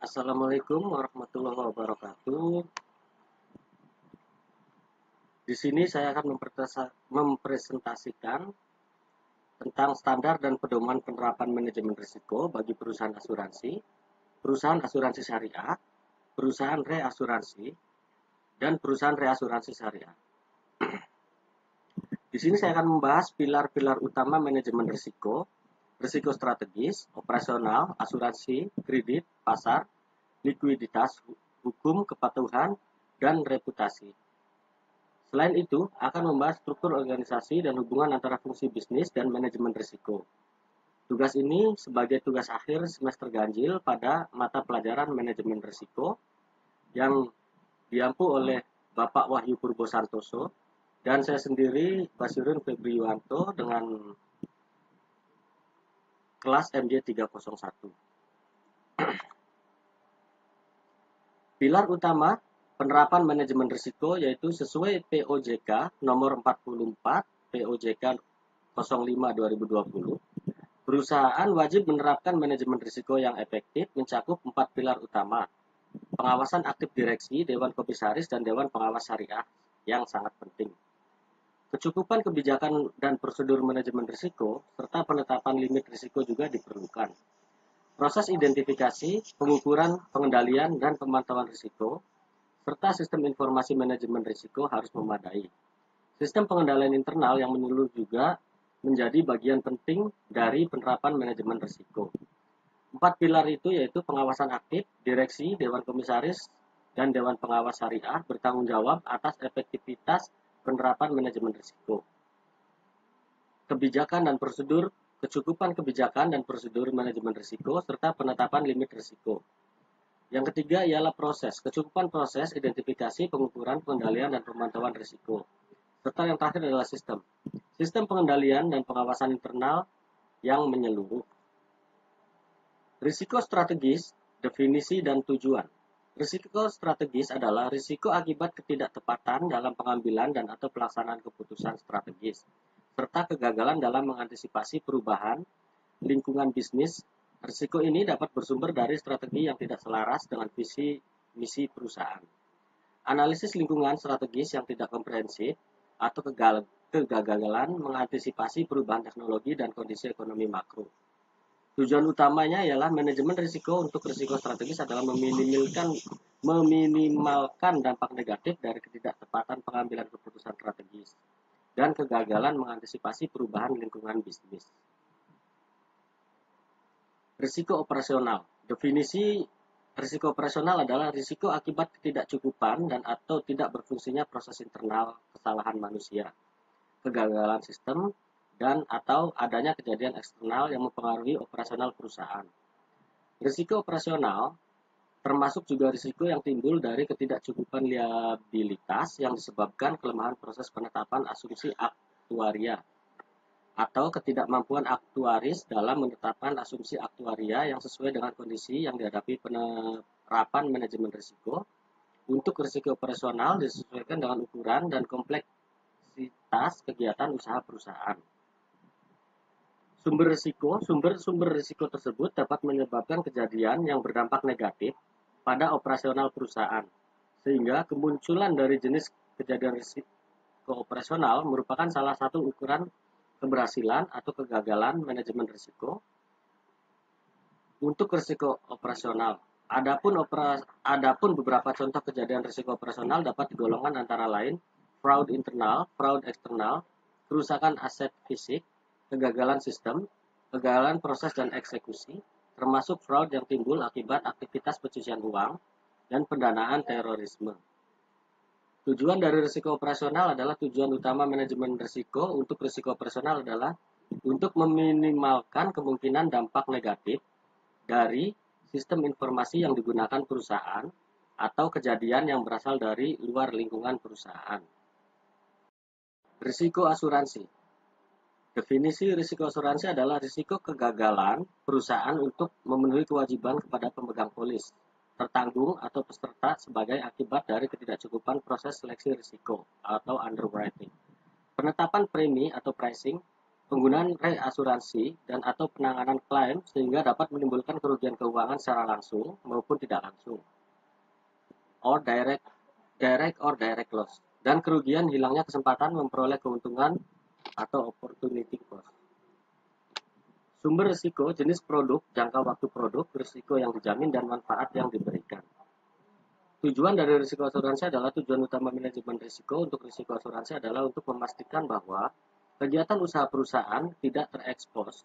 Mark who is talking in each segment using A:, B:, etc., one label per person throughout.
A: Assalamualaikum warahmatullahi wabarakatuh. Di sini saya akan mempresentasikan tentang standar dan pedoman penerapan manajemen risiko bagi perusahaan asuransi syariah, perusahaan reasuransi, dan perusahaan reasuransi syariah. Di sini saya akan membahas pilar-pilar utama manajemen risiko, risiko strategis, operasional, asuransi, kredit, pasar, likuiditas, hukum, kepatuhan, dan reputasi. Selain itu, akan membahas struktur organisasi dan hubungan antara fungsi bisnis dan manajemen risiko. Tugas ini sebagai tugas akhir semester ganjil pada mata pelajaran manajemen risiko yang diampu oleh Bapak Wahyu Purbo Santoso dan saya sendiri Basirun Febri Yuwanto dengan kelas MJ 301. Pilar utama penerapan manajemen risiko yaitu sesuai POJK nomor 44 POJK 05/2020. Perusahaan wajib menerapkan manajemen risiko yang efektif mencakup 4 pilar utama. Pengawasan aktif direksi, Dewan Komisaris, dan Dewan Pengawas Syariah yang sangat penting. Kecukupan kebijakan dan prosedur manajemen risiko serta penetapan limit risiko juga diperlukan. Proses identifikasi, pengukuran, pengendalian, dan pemantauan risiko, serta sistem informasi manajemen risiko harus memadai. Sistem pengendalian internal yang menyeluruh juga menjadi bagian penting dari penerapan manajemen risiko. 4 pilar itu yaitu pengawasan aktif, direksi, Dewan Komisaris, dan Dewan Pengawas Syariah bertanggung jawab atas efektivitas penerapan manajemen risiko. Kebijakan dan prosedur, kecukupan kebijakan dan prosedur manajemen risiko, serta penetapan limit risiko. Yang ketiga ialah proses, kecukupan proses, identifikasi, pengukuran, pengendalian, dan pemantauan risiko. Serta yang terakhir adalah sistem. Sistem pengendalian dan pengawasan internal yang menyeluruh. Risiko strategis, definisi dan tujuan. Risiko strategis adalah risiko akibat ketidaktepatan dalam pengambilan dan atau pelaksanaan keputusan strategis, serta kegagalan dalam mengantisipasi perubahan lingkungan bisnis. Risiko ini dapat bersumber dari strategi yang tidak selaras dengan visi misi perusahaan. Analisis lingkungan strategis yang tidak komprehensif atau kegagalan mengantisipasi perubahan teknologi dan kondisi ekonomi makro. Tujuan utamanya ialah manajemen risiko untuk risiko strategis adalah meminimalkan dampak negatif dari ketidaktepatan pengambilan keputusan strategis dan kegagalan mengantisipasi perubahan lingkungan bisnis. Risiko operasional. Definisi risiko operasional adalah risiko akibat ketidakcukupan dan atau tidak berfungsinya proses internal kesalahan manusia, kegagalan sistem, dan atau adanya kejadian eksternal yang mempengaruhi operasional perusahaan. Risiko operasional termasuk juga risiko yang timbul dari ketidakcukupan liabilitas yang disebabkan kelemahan proses penetapan asumsi aktuaria atau ketidakmampuan aktuaris dalam menetapkan asumsi aktuaria yang sesuai dengan kondisi yang dihadapi penerapan manajemen risiko. Untuk risiko operasional disesuaikan dengan ukuran dan kompleksitas kegiatan usaha perusahaan. Sumber risiko tersebut dapat menyebabkan kejadian yang berdampak negatif pada operasional perusahaan, sehingga kemunculan dari jenis kejadian risiko operasional merupakan salah satu ukuran keberhasilan atau kegagalan manajemen risiko. Untuk risiko operasional, adapun beberapa contoh kejadian risiko operasional dapat digolongkan antara lain fraud internal, fraud eksternal, kerusakan aset fisik, kegagalan sistem, kegagalan proses dan eksekusi, termasuk fraud yang timbul akibat aktivitas pencucian uang dan pendanaan terorisme. Tujuan dari risiko operasional adalah tujuan utama manajemen risiko untuk risiko operasional adalah untuk meminimalkan kemungkinan dampak negatif dari sistem informasi yang digunakan perusahaan atau kejadian yang berasal dari luar lingkungan perusahaan. Risiko asuransi. Definisi risiko asuransi adalah risiko kegagalan perusahaan untuk memenuhi kewajiban kepada pemegang polis, tertanggung atau peserta sebagai akibat dari ketidakcukupan proses seleksi risiko atau underwriting, penetapan premi atau pricing, penggunaan reasuransi dan atau penanganan klaim sehingga dapat menimbulkan kerugian keuangan secara langsung maupun tidak langsung, or direct loss, dan kerugian hilangnya kesempatan memperoleh keuntungan atau opportunity cost. Sumber risiko, jenis produk, jangka waktu produk, risiko yang dijamin, dan manfaat yang diberikan. Tujuan dari risiko asuransi adalah tujuan utama manajemen risiko untuk risiko asuransi adalah untuk memastikan bahwa kegiatan usaha perusahaan tidak terekspos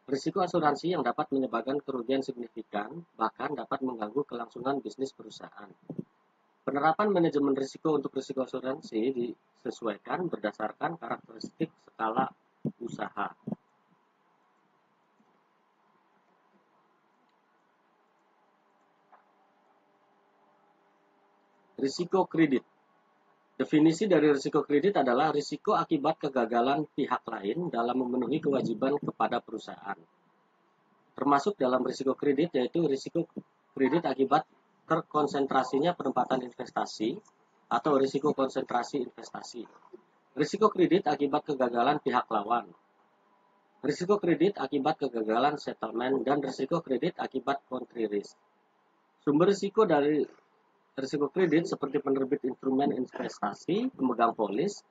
A: risiko asuransi yang dapat menyebabkan kerugian signifikan, bahkan dapat mengganggu kelangsungan bisnis perusahaan. Penerapan manajemen risiko untuk risiko asuransi disesuaikan berdasarkan karakteristik skala usaha. Risiko kredit. Definisi dari risiko kredit adalah risiko akibat kegagalan pihak lain dalam memenuhi kewajiban kepada perusahaan. Termasuk dalam risiko kredit yaitu risiko kredit akibat terkonsentrasinya penempatan investasi atau risiko konsentrasi investasi. Risiko kredit akibat kegagalan pihak lawan. Risiko kredit akibat kegagalan settlement dan risiko kredit akibat country risk. Sumber risiko dari risiko kredit seperti penerbit instrumen investasi, pemegang polis,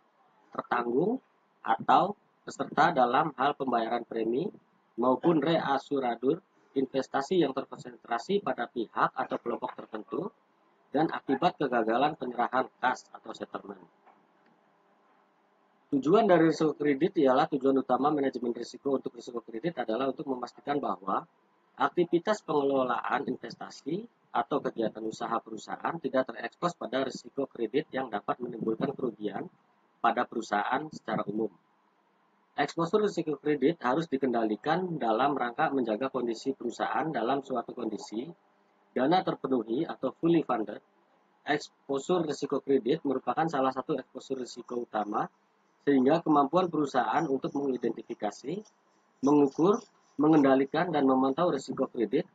A: tertanggung, atau peserta dalam hal pembayaran premi, maupun reasuradur, investasi yang terkonsentrasi pada pihak atau kelompok tertentu, dan akibat kegagalan penyerahan kas atau settlement. Tujuan dari risiko kredit ialah tujuan utama manajemen risiko untuk risiko kredit adalah untuk memastikan bahwa aktivitas pengelolaan investasi atau kegiatan usaha perusahaan tidak terekspos pada risiko kredit yang dapat menimbulkan kerugian pada perusahaan secara umum. Eksposur risiko kredit harus dikendalikan dalam rangka menjaga kondisi perusahaan dalam suatu kondisi dana terpenuhi atau fully funded. Eksposur risiko kredit merupakan salah satu eksposur risiko utama sehingga kemampuan perusahaan untuk mengidentifikasi, mengukur, mengendalikan, dan memantau risiko kredit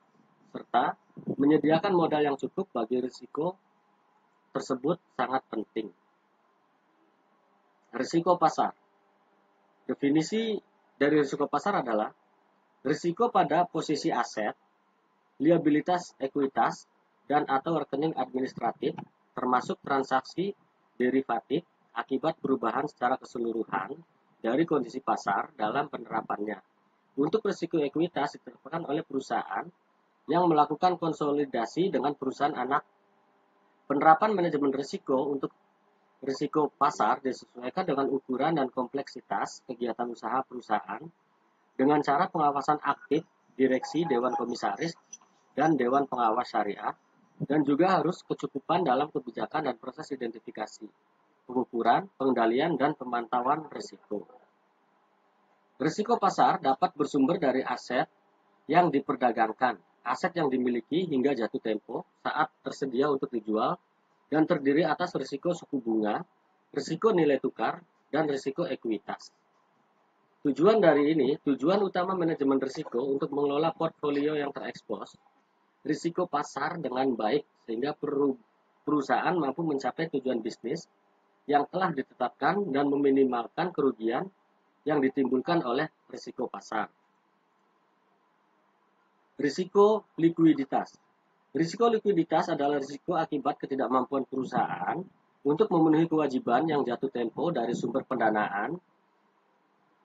A: serta menyediakan modal yang cukup bagi risiko tersebut sangat penting. Risiko pasar. Definisi dari risiko pasar adalah risiko pada posisi aset, liabilitas ekuitas, dan atau rekening administratif, termasuk transaksi derivatif akibat perubahan secara keseluruhan dari kondisi pasar dalam penerapannya. Untuk risiko ekuitas diterapkan oleh perusahaan yang melakukan konsolidasi dengan perusahaan anak. Penerapan manajemen risiko untuk risiko pasar disesuaikan dengan ukuran dan kompleksitas kegiatan usaha perusahaan dengan cara pengawasan aktif direksi, dewan komisaris, dan dewan pengawas syariah, dan juga harus kecukupan dalam kebijakan dan proses identifikasi, pengukuran, pengendalian, dan pemantauan risiko. Risiko pasar dapat bersumber dari aset yang diperdagangkan, aset yang dimiliki hingga jatuh tempo saat tersedia untuk dijual, dan terdiri atas risiko suku bunga, risiko nilai tukar, dan risiko ekuitas. Tujuan utama manajemen risiko untuk mengelola portfolio yang terekspos risiko pasar dengan baik sehingga perusahaan mampu mencapai tujuan bisnis yang telah ditetapkan dan meminimalkan kerugian yang ditimbulkan oleh risiko pasar. Risiko likuiditas. Risiko likuiditas adalah risiko akibat ketidakmampuan perusahaan untuk memenuhi kewajiban yang jatuh tempo dari sumber pendanaan,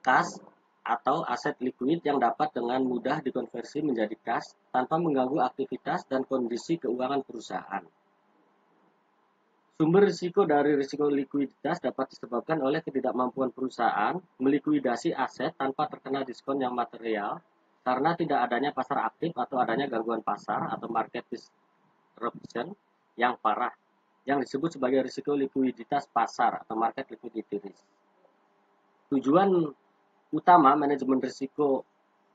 A: kas, atau aset likuid yang dapat dengan mudah dikonversi menjadi kas tanpa mengganggu aktivitas dan kondisi keuangan perusahaan. Sumber risiko dari risiko likuiditas dapat disebabkan oleh ketidakmampuan perusahaan melikuidasi aset tanpa terkena diskon yang material, karena tidak adanya pasar aktif atau adanya gangguan pasar atau market disruption yang parah, yang disebut sebagai risiko likuiditas pasar atau market liquidity risk. Tujuan utama manajemen risiko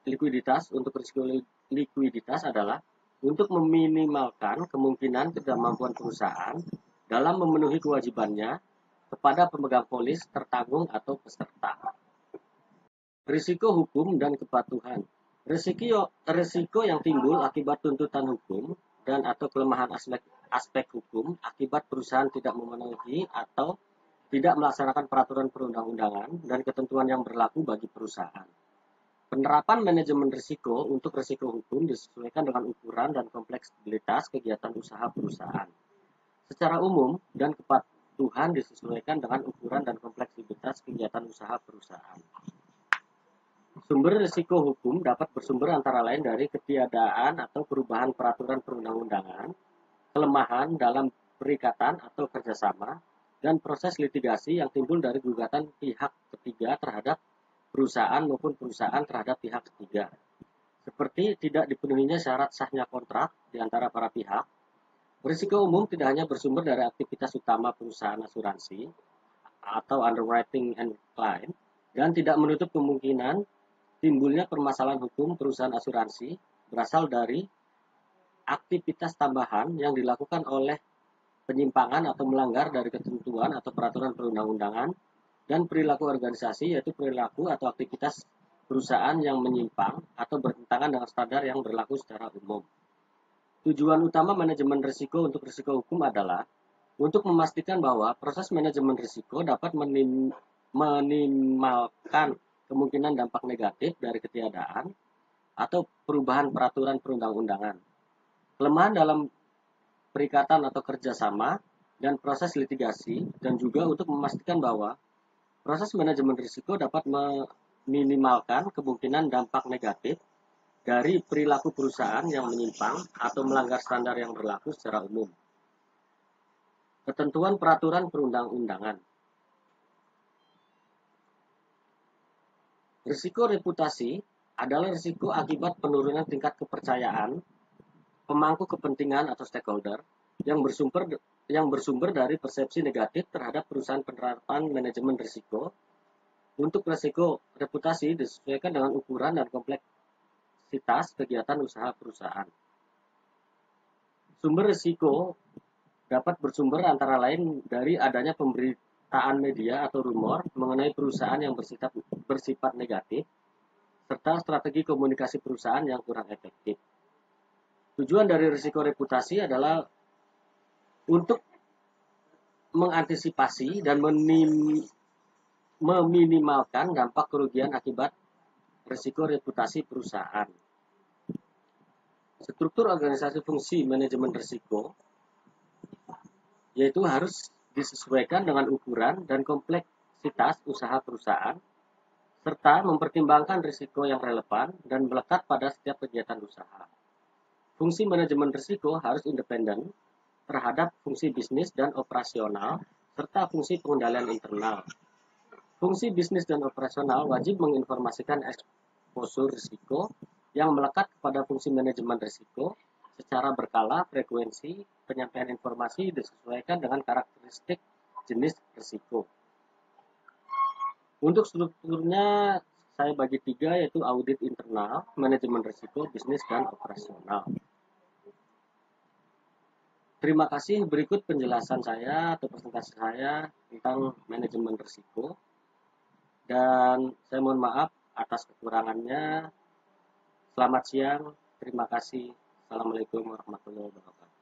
A: likuiditas untuk risiko likuiditas adalah untuk meminimalkan kemungkinan ketidakmampuan perusahaan dalam memenuhi kewajibannya kepada pemegang polis, tertanggung, atau peserta. Risiko hukum dan kepatuhan. Risiko yang timbul akibat tuntutan hukum dan atau kelemahan aspek hukum akibat perusahaan tidak memenuhi atau tidak melaksanakan peraturan perundang-undangan dan ketentuan yang berlaku bagi perusahaan. Penerapan manajemen risiko untuk risiko hukum disesuaikan dengan ukuran dan kompleksitas kegiatan usaha perusahaan. Secara umum dan kepatuhan disesuaikan dengan ukuran dan kompleksitas kegiatan usaha perusahaan. Sumber risiko hukum dapat bersumber antara lain dari ketiadaan atau perubahan peraturan perundang-undangan, kelemahan dalam perikatan atau kerjasama, dan proses litigasi yang timbul dari gugatan pihak ketiga terhadap perusahaan maupun perusahaan terhadap pihak ketiga. Seperti tidak dipenuhinya syarat sahnya kontrak di antara para pihak. Risiko umum tidak hanya bersumber dari aktivitas utama perusahaan asuransi atau underwriting and claim, dan tidak menutup kemungkinan timbulnya permasalahan hukum perusahaan asuransi berasal dari aktivitas tambahan yang dilakukan oleh penyimpangan atau melanggar dari ketentuan atau peraturan perundang-undangan dan perilaku organisasi, yaitu perilaku atau aktivitas perusahaan yang menyimpang atau bertentangan dengan standar yang berlaku secara umum. Tujuan utama manajemen risiko untuk risiko hukum adalah untuk memastikan bahwa proses manajemen risiko dapat minimalkan kemungkinan dampak negatif dari ketiadaan atau perubahan peraturan perundang-undangan, kelemahan dalam perikatan atau kerjasama, dan proses litigasi, dan juga untuk memastikan bahwa proses manajemen risiko dapat meminimalkan kemungkinan dampak negatif dari perilaku perusahaan yang menyimpang atau melanggar standar yang berlaku secara umum. Ketentuan peraturan perundang-undangan. Risiko reputasi adalah risiko akibat penurunan tingkat kepercayaan pemangku kepentingan atau stakeholder yang bersumber dari persepsi negatif terhadap perusahaan. Penerapan manajemen risiko untuk risiko reputasi disesuaikan dengan ukuran dan kompleksitas kegiatan usaha perusahaan. Sumber risiko dapat bersumber antara lain dari adanya pemberitaan media atau rumor mengenai perusahaan yang bersifat negatif, serta strategi komunikasi perusahaan yang kurang efektif. Tujuan dari risiko reputasi adalah untuk mengantisipasi dan meminimalkan dampak kerugian akibat risiko reputasi perusahaan. Struktur organisasi fungsi manajemen risiko yaitu harus disesuaikan dengan ukuran dan kompleksitas usaha perusahaan, serta mempertimbangkan risiko yang relevan dan melekat pada setiap kegiatan usaha. Fungsi manajemen risiko harus independen terhadap fungsi bisnis dan operasional, serta fungsi pengendalian internal. Fungsi bisnis dan operasional wajib menginformasikan eksposur risiko yang melekat kepada fungsi manajemen risiko secara berkala. Frekuensi penyampaian informasi disesuaikan dengan karakteristik jenis risiko. Untuk strukturnya saya bagi 3, yaitu audit internal, manajemen risiko, bisnis, dan operasional. Terima kasih. Berikut penjelasan saya atau presentasi saya tentang manajemen risiko. Dan saya mohon maaf atas kekurangannya. Selamat siang. Terima kasih. Assalamualaikum warahmatullahi wabarakatuh.